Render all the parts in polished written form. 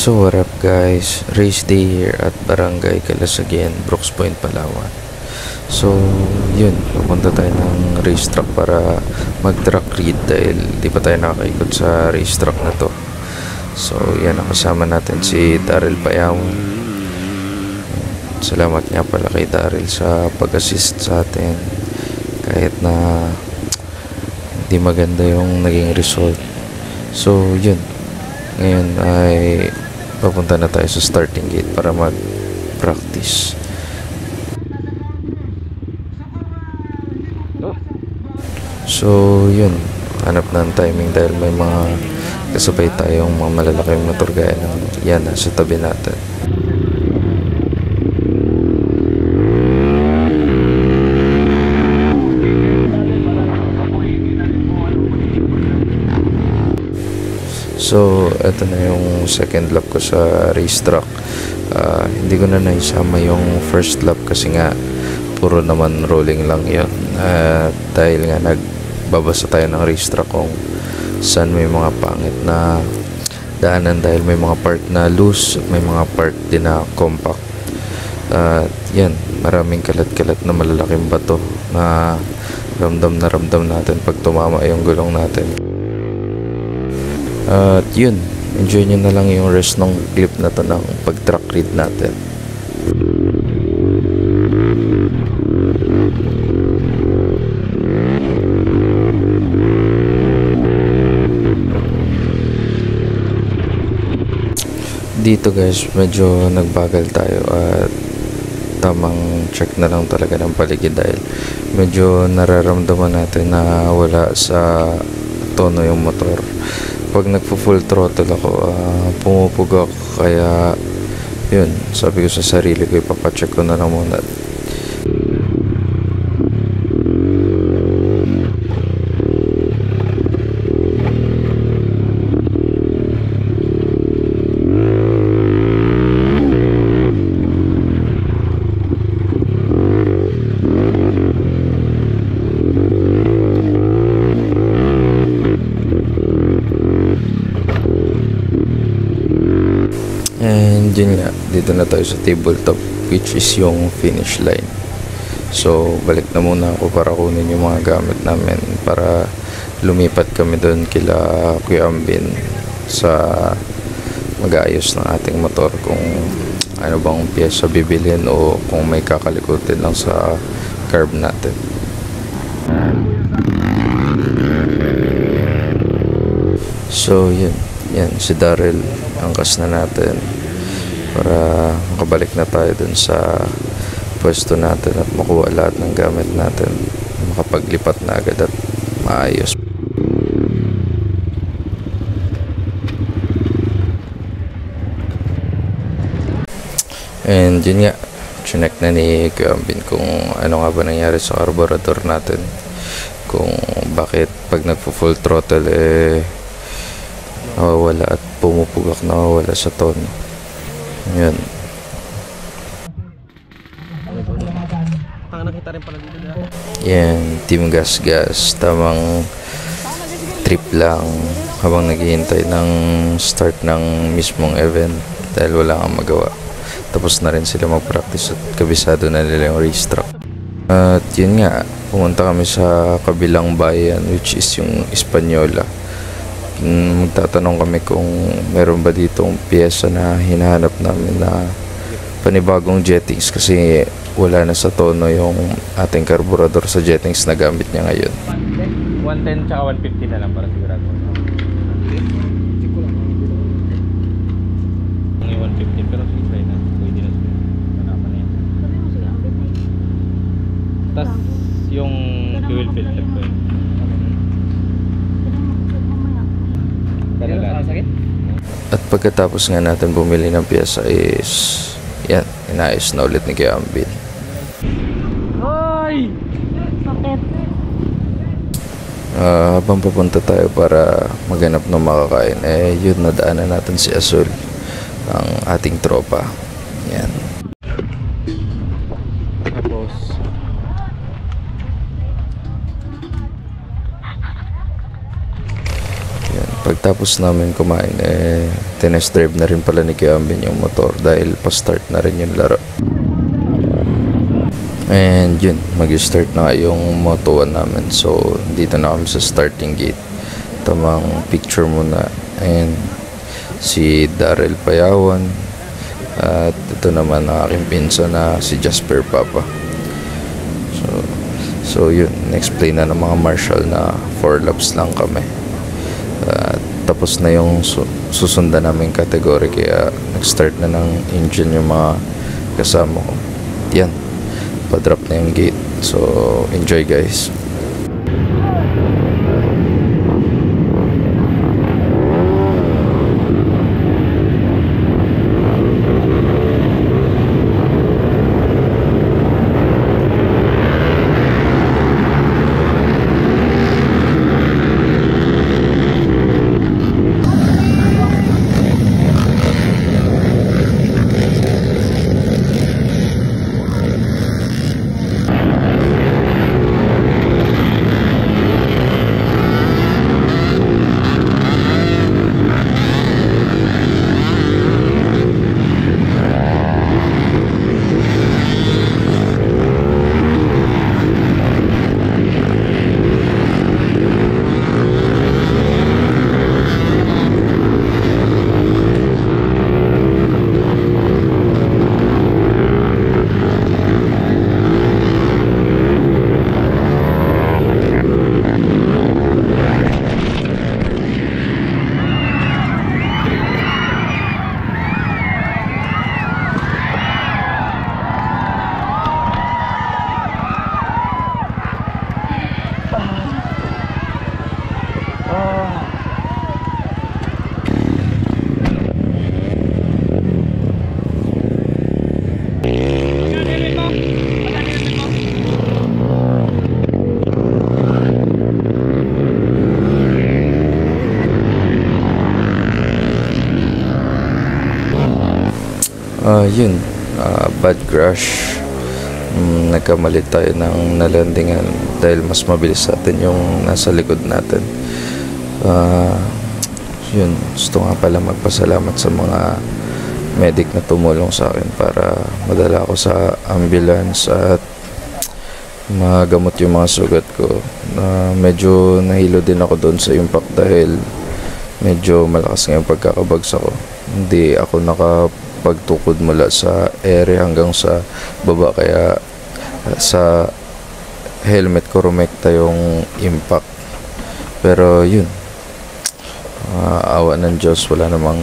So what up guys, race day here at Barangay Calasagyan, Brooks Point, Palawan. So yun, pupunta tayo ng racetrack para mag-track read dahil di pa tayo nakakaikot sa racetrack na to. So yan, ang kasama natin si Daryl Payawan. Salamat nga pala kay Daryl sa pag-assist sa atin kahit na hindi maganda yung naging result. So yun, ngayon ay papunta na tayo sa starting gate para mag-practice. So yun, hanap na ang timing dahil may mga kasabay tayong mga malalaking motor gaya ng yan nasa tabi natin. So, eto na yung second lap ko sa racetrack. Hindi ko na naisama yung first lap kasi nga puro naman rolling lang yun. Dahil nga nagbabasa tayo ng racetrack kung saan may mga pangit na daanan dahil may mga part na loose at may mga part din na compact. Yan, maraming kalat-kalat na malalaking bato na ramdam natin pag tumama yung gulong natin. At yun, enjoy nyo na lang yung rest ng clip na to ng pag-track read natin. Dito guys, medyo nagbagal tayo at tamang check na lang talaga ng paligid dahil medyo nararamdaman natin na wala sa tono yung motor. Pag nagpo-full throttle ako, pumupugak, kaya yun, sabi ko sa sarili ko, ipapacheck ko na lang muna. And yun nga, dito na tayo sa tabletop which is yung finish line. So balik na muna ako para kunin yung mga gamit namin para lumipat kami doon kila Kuya Ambin sa mag-aayos ng ating motor kung ano bang piyesa bibilhin o kung may kakalikutin lang sa carb natin. So yan si Daryl, angkas na natin para makabalik na tayo dun sa pwesto natin at makuha lahat ng gamit natin, makapaglipat na agad at maayos. And yun nga, chinek na ni Kuya Ambin kung ano nga ba nangyari sa carburetor natin, kung bakit pag nagpo-full throttle nawawala at pumupugak, nawawala sa tono. Yan. Yan, Team Gas Gas, tamang trip lang habang naghihintay ng start ng mismong event dahil wala kang magawa. Tapos na rin sila mag-practice at kabisado na nila yung racetrack. At yun nga, pumunta kami sa kabilang bayan which is yung Española. Magtatanong kami kung meron ba ditong piyesa na hinahanap namin na panibagong jettings kasi wala na sa tono yung ating carburetor sa jettings na gamit niya ngayon. 110 tsaka 150 na lang para sigurado. Yung 150 pero sige na. Pwede na siya. Manama na yan. Tapos yung fuel filter ko yun. At pagkatapos nga natin bumili ng piyesa is yan, inayos na ulit ni Kuya Ambin. Ay! Sakit! Habang papunta tayo para maghanap ng makakain, yun, nadaanan natin si Azul, ang ating tropa. Yan. Tapos Yan, pag Pagkatapos namin kumain, tinest drive na rin pala ni Kiambin yung motor dahil pa-start na rin yung laro. And yun, mag-start na yung Moto 1 namin. So, dito na kami sa starting gate. Tamang picture muna. And si Daryl Payawan. At ito naman ang aking pinsan na si Jasper Papa. So yun, na-explain na ng mga marshal na 4 laps lang kami. Tapos na yung susundan namin category, kaya nag-start na ng engine yung mga kasama ko. Yan, pa-drop na yung gate. So enjoy guys. Yun, bad crash. Nagkamali tayo ng nalandingan dahil mas mabilis sa atin yung nasa likod natin. Yun, gusto nga pala magpasalamat sa mga medic na tumulong sa akin para madala ako sa ambulance at magamot yung mga sugat ko. Medyo nahilo din ako doon sa impact dahil medyo malakas nga yung pagkakabagsak ko. Hindi ako nakapagtukod mula sa ere hanggang sa baba, kaya sa helmet ko rumekta yung impact. Pero yun, awa ng Diyos, wala namang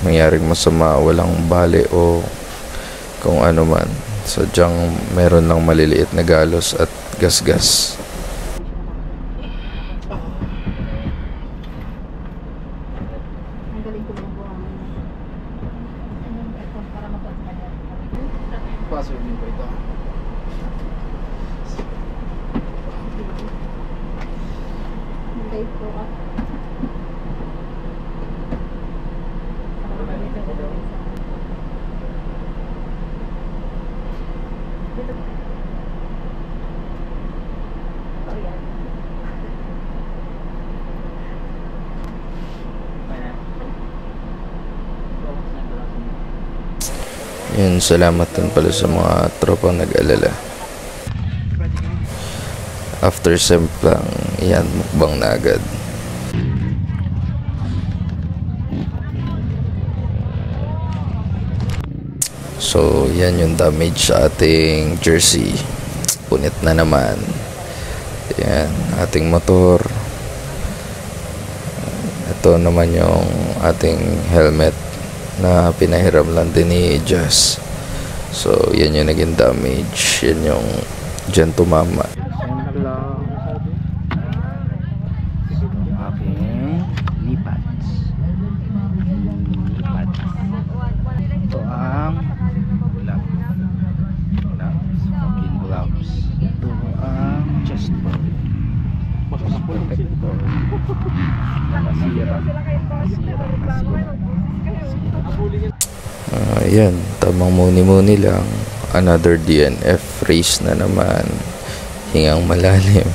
mangyaring masama, walang bali o kung ano man. Sadyang meron lang maliliit na galos at gasgas. Paso din po ito. Yun, salamat din pala sa mga tropang nag-alala. After semplang, yan, mukbang na agad. So, yan yung damage sa ating jersey. Punit na naman. Yan, ating motor. Ito naman yung ating helmet na pinahiram lang din ni Jazz. So, yan yung naging damage. Yan yung dyan tumama. Aking lipads. Ito ang gloves. Fucking gloves. Ito ang chest bar. Protector. Masira. Yan, tamang muni-muni lang. Another DNF race na naman. Hingang malalim.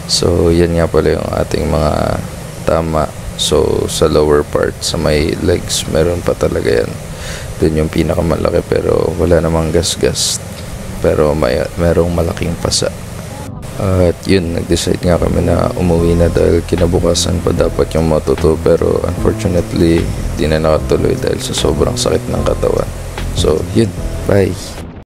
So, yan nga pala yung ating mga tama So sa lower part, sa may legs, meron pa talaga yan. Dun yung pinakamalaki, pero wala namang gas-gas. Pero merong malaking pasa. At yun, nag-decide nga kami na umuwi na dahil kinabukasan pa dapat yung Moto2, pero unfortunately di na nakatuloy dahil sa sobrang sakit ng katawan. So yun, bye!